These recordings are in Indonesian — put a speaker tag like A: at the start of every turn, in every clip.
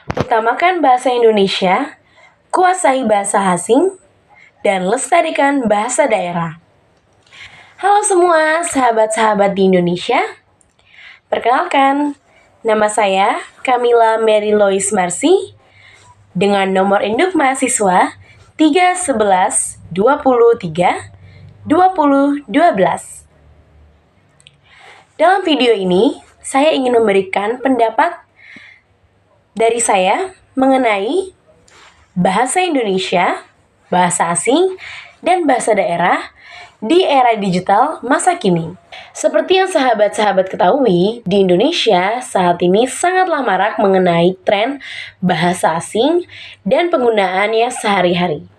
A: Utamakan bahasa Indonesia, kuasai bahasa asing, dan lestarikan bahasa daerah. Halo semua sahabat-sahabat di Indonesia. Perkenalkan, nama saya Camilla Mary Lois Marsi dengan nomor induk mahasiswa 311 23 2012. Dalam video ini, saya ingin memberikan pendapat dari saya mengenai bahasa Indonesia, bahasa asing, dan bahasa daerah di era digital masa kini. Seperti yang sahabat-sahabat ketahui, di Indonesia saat ini sangatlah marak mengenai tren bahasa asing dan penggunaannya sehari-hari.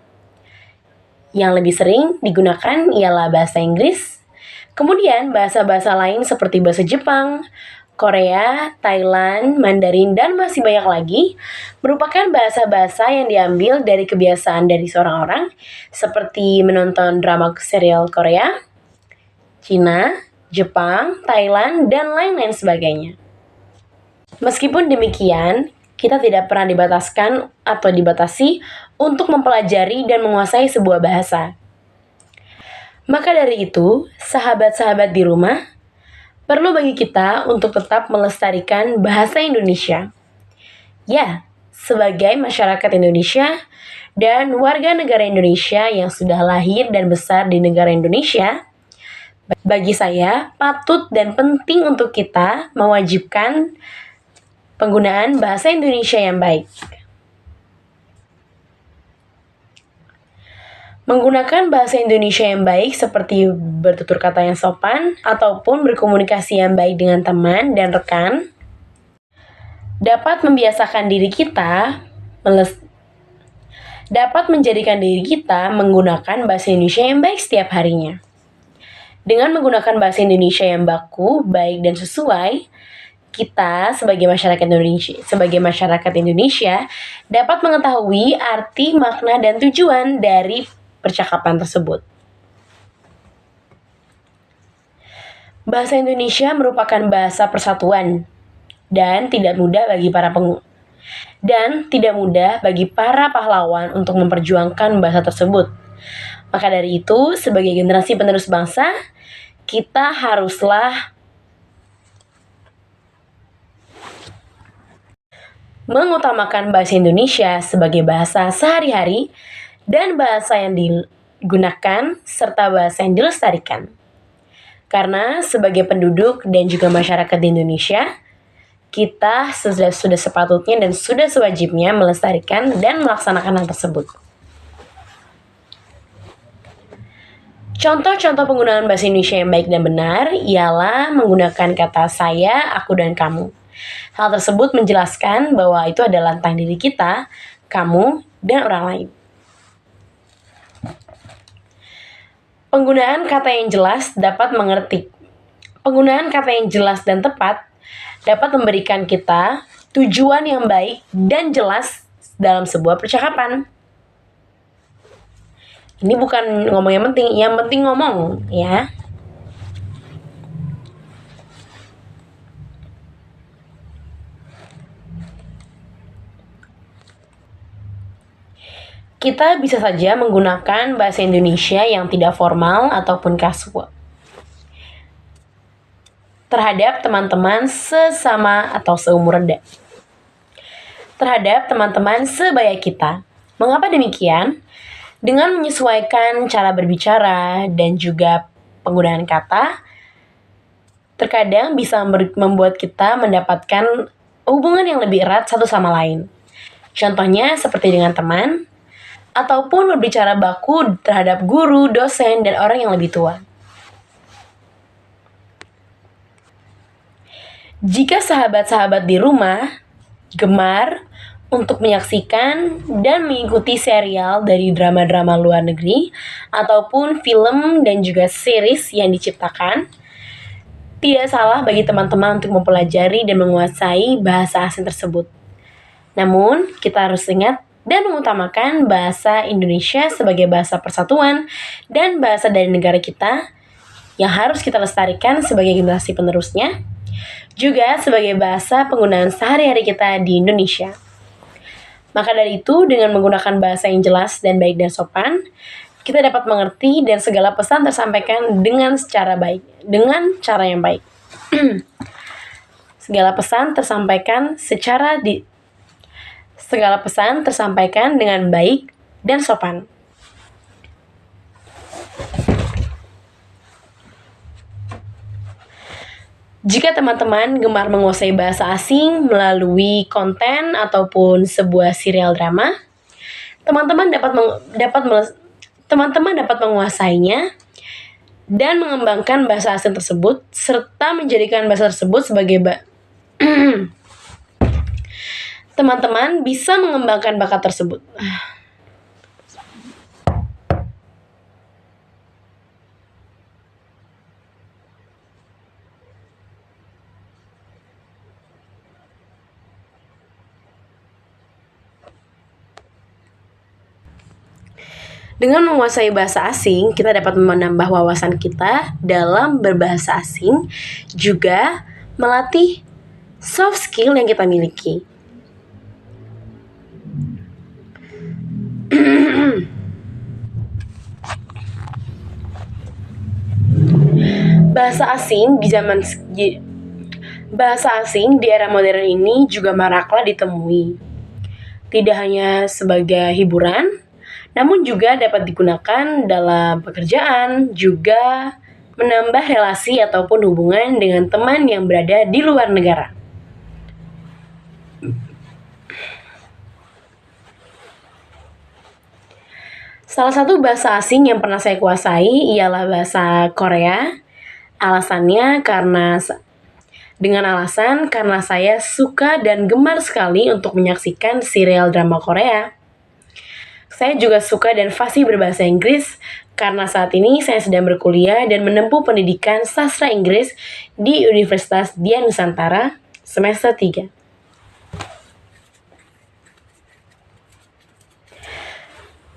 A: Yang lebih sering digunakan ialah bahasa Inggris, kemudian bahasa-bahasa lain seperti bahasa Jepang, Korea, Thailand, Mandarin, dan masih banyak lagi merupakan bahasa-bahasa yang diambil dari kebiasaan dari seorang orang seperti menonton drama serial Korea, Cina, Jepang, Thailand, dan lain-lain sebagainya. Meskipun demikian, kita tidak pernah dibatasi untuk mempelajari dan menguasai sebuah bahasa. Maka dari itu, sahabat-sahabat di rumah, perlu bagi kita untuk tetap melestarikan bahasa Indonesia. Ya, sebagai masyarakat Indonesia dan warga negara Indonesia yang sudah lahir dan besar di negara Indonesia, bagi saya patut dan penting untuk kita mewajibkan penggunaan bahasa Indonesia yang baik. Menggunakan bahasa Indonesia yang baik seperti bertutur kata yang sopan ataupun berkomunikasi yang baik dengan teman dan rekan dapat membiasakan diri kita dapat menjadikan diri kita menggunakan bahasa Indonesia yang baik setiap harinya. Dengan menggunakan bahasa Indonesia yang baku, baik dan sesuai, kita sebagai masyarakat Indonesia dapat mengetahui arti, makna, dan tujuan dari percakapan tersebut. Bahasa Indonesia merupakan bahasa persatuan dan tidak mudah bagi para pahlawan untuk memperjuangkan bahasa tersebut. Maka dari itu, sebagai generasi penerus bangsa, kita haruslah mengutamakan bahasa Indonesia sebagai bahasa sehari-hari dan bahasa yang digunakan serta bahasa yang dilestarikan. Karena sebagai penduduk dan juga masyarakat di Indonesia, kita sudah sepatutnya dan sudah sewajibnya melestarikan dan melaksanakan hal tersebut. Contoh-contoh penggunaan bahasa Indonesia yang baik dan benar ialah menggunakan kata saya, aku, dan kamu. Hal tersebut menjelaskan bahwa itu adalah tentang diri kita, kamu, dan orang lain. Penggunaan kata yang jelas dan tepat dapat memberikan kita tujuan yang baik dan jelas dalam sebuah percakapan. Ini bukan ngomong yang penting ngomong, ya. Kita bisa saja menggunakan bahasa Indonesia yang tidak formal ataupun kasual terhadap teman-teman sesama atau seumuran terhadap teman-teman sebaya kita. Mengapa demikian? Dengan menyesuaikan cara berbicara dan juga penggunaan kata, terkadang bisa membuat kita mendapatkan hubungan yang lebih erat satu sama lain. Contohnya seperti dengan teman, ataupun berbicara baku terhadap guru, dosen, dan orang yang lebih tua. Jika sahabat-sahabat di rumah gemar untuk menyaksikan dan mengikuti serial dari drama-drama luar negeri ataupun film dan juga series yang diciptakan, tidak salah bagi teman-teman untuk mempelajari dan menguasai bahasa asing tersebut. Namun, kita harus ingat dan mengutamakan bahasa Indonesia sebagai bahasa persatuan dan bahasa dari negara kita yang harus kita lestarikan sebagai generasi penerusnya, juga sebagai bahasa penggunaan sehari-hari kita di Indonesia. Maka dari itu, dengan menggunakan bahasa yang jelas dan baik dan sopan, kita dapat mengerti dan segala pesan tersampaikan dengan cara yang baik. Segala pesan tersampaikan dengan baik dan sopan. Jika teman-teman gemar menguasai bahasa asing melalui konten ataupun sebuah serial drama, teman-teman dapat menguasainya dan mengembangkan bahasa asing tersebut serta menjadikan bahasa tersebut sebagai teman-teman bisa mengembangkan bakat tersebut. Dengan menguasai bahasa asing, kita dapat menambah wawasan kita dalam berbahasa asing, juga melatih soft skill yang kita miliki. Bahasa asing di era modern ini juga maraklah ditemui. Tidak hanya sebagai hiburan, namun juga dapat digunakan dalam pekerjaan, juga menambah relasi ataupun hubungan dengan teman yang berada di luar negara. Salah satu bahasa asing yang pernah saya kuasai ialah bahasa Korea. Dengan alasan karena saya suka dan gemar sekali untuk menyaksikan serial drama Korea. Saya juga suka dan fasih berbahasa Inggris karena saat ini saya sedang berkuliah dan menempuh pendidikan sastra Inggris di Universitas Dian Nusantara semester 3.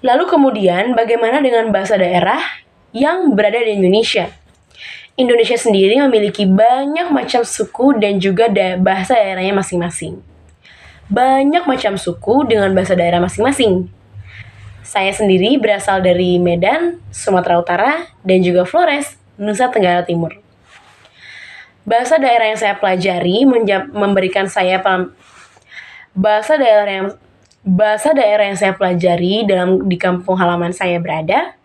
A: Lalu kemudian bagaimana dengan bahasa daerah yang berada di Indonesia? Indonesia sendiri memiliki banyak macam suku dan juga bahasa daerahnya masing-masing. Banyak macam suku dengan bahasa daerah masing-masing. Saya sendiri berasal dari Medan, Sumatera Utara, dan juga Flores, Nusa Tenggara Timur. Bahasa daerah yang saya pelajari memberikan saya bahasa daerah yang saya pelajari di kampung halaman saya berada,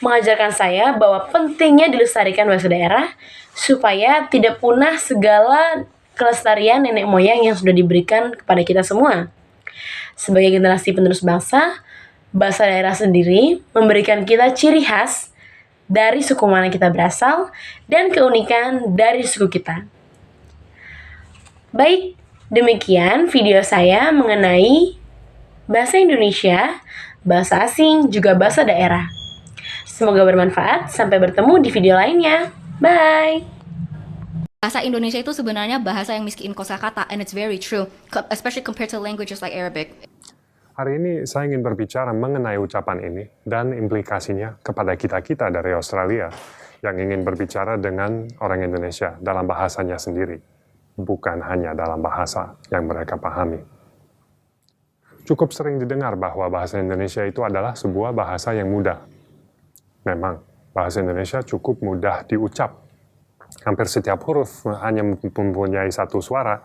A: mengajarkan saya bahwa pentingnya dilestarikan bahasa daerah supaya tidak punah segala kelestarian nenek moyang yang sudah diberikan kepada kita semua. Sebagai generasi penerus bangsa, bahasa daerah sendiri memberikan kita ciri khas dari suku mana kita berasal dan keunikan dari suku kita. Baik, demikian video saya mengenai bahasa Indonesia, bahasa asing, juga bahasa daerah. Semoga bermanfaat. Sampai bertemu di video lainnya. Bye!
B: Bahasa Indonesia itu sebenarnya bahasa yang miskin kosakata, and it's very true, especially compared to languages like Arabic.
C: Hari ini saya ingin berbicara mengenai ucapan ini dan implikasinya kepada kita-kita dari Australia yang ingin berbicara dengan orang Indonesia dalam bahasanya sendiri, bukan hanya dalam bahasa yang mereka pahami. Cukup sering didengar bahwa bahasa Indonesia itu adalah sebuah bahasa yang mudah. Memang, bahasa Indonesia cukup mudah diucap. Hampir setiap huruf hanya mempunyai satu suara.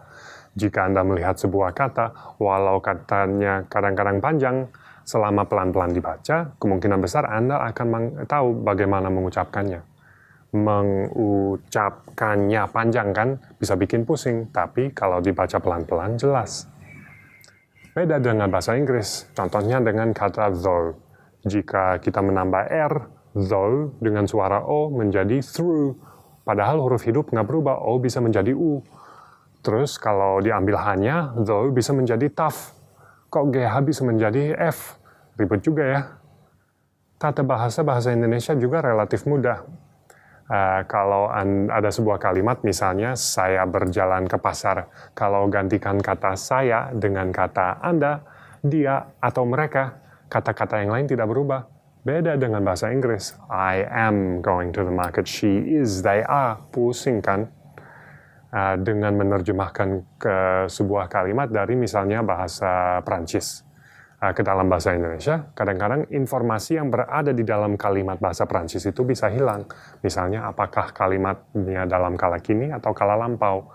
C: Jika Anda melihat sebuah kata, walau katanya kadang-kadang panjang, selama pelan-pelan dibaca, kemungkinan besar Anda akan tahu bagaimana mengucapkannya. Mengucapkannya panjang kan, bisa bikin pusing, tapi kalau dibaca pelan-pelan jelas. Beda dengan bahasa Inggris, contohnya dengan kata though. Jika kita menambah R, though, dengan suara O menjadi through. Padahal huruf hidup nggak berubah, O bisa menjadi U. Terus kalau diambil hanya, though bisa menjadi tough. Kok GH bisa menjadi F? Ribet juga ya. Tata bahasa Indonesia juga relatif mudah. Kalau ada sebuah kalimat, misalnya saya berjalan ke pasar. Kalau gantikan kata saya dengan kata Anda, dia, atau mereka, kata-kata yang lain tidak berubah. Beda dengan bahasa Inggris. I am going to the market. She is, they are. Pusing kan? Dengan menerjemahkan ke sebuah kalimat dari misalnya bahasa Prancis. ke dalam bahasa Indonesia, kadang-kadang informasi yang berada di dalam kalimat bahasa Prancis itu bisa hilang. Misalnya, apakah kalimatnya dalam kala kini atau kala lampau,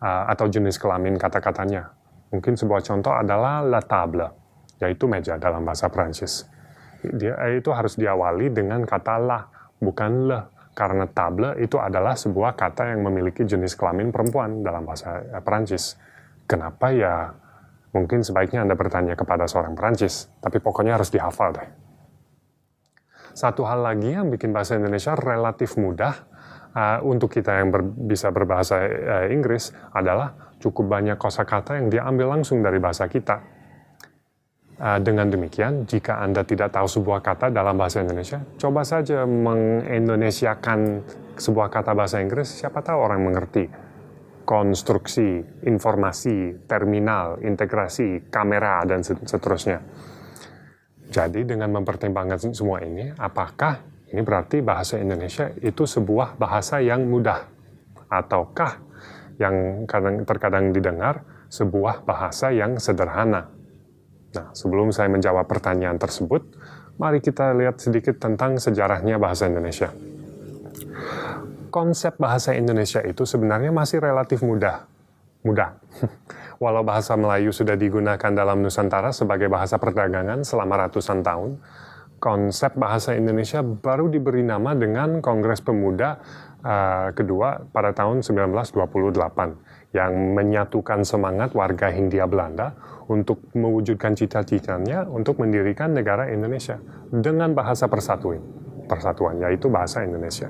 C: atau jenis kelamin kata-katanya. Mungkin sebuah contoh adalah la table, yaitu meja dalam bahasa Prancis. Itu harus diawali dengan kata la, bukan le, karena table itu adalah sebuah kata yang memiliki jenis kelamin perempuan dalam bahasa Prancis. Kenapa ya? Mungkin sebaiknya Anda bertanya kepada seorang Perancis, tapi pokoknya harus dihafal deh. Satu hal lagi yang bikin bahasa Indonesia relatif mudah untuk kita yang bisa berbahasa Inggris adalah cukup banyak kosakata yang diambil langsung dari bahasa kita. Dengan demikian, jika Anda tidak tahu sebuah kata dalam bahasa Indonesia, coba saja mengindonesiakan sebuah kata bahasa Inggris, siapa tahu orang mengerti. Konstruksi, informasi, terminal, integrasi, kamera, dan seterusnya. Jadi dengan mempertimbangkan semua ini, apakah ini berarti bahasa Indonesia itu sebuah bahasa yang mudah? Ataukah yang terkadang didengar sebuah bahasa yang sederhana? Nah, sebelum saya menjawab pertanyaan tersebut, mari kita lihat sedikit tentang sejarahnya bahasa Indonesia. Konsep bahasa Indonesia itu sebenarnya masih relatif mudah. Walau bahasa Melayu sudah digunakan dalam Nusantara sebagai bahasa perdagangan selama ratusan tahun, konsep bahasa Indonesia baru diberi nama dengan Kongres Pemuda kedua pada tahun 1928 yang menyatukan semangat warga Hindia Belanda untuk mewujudkan cita-citanya untuk mendirikan negara Indonesia dengan bahasa persatuan, yaitu bahasa Indonesia.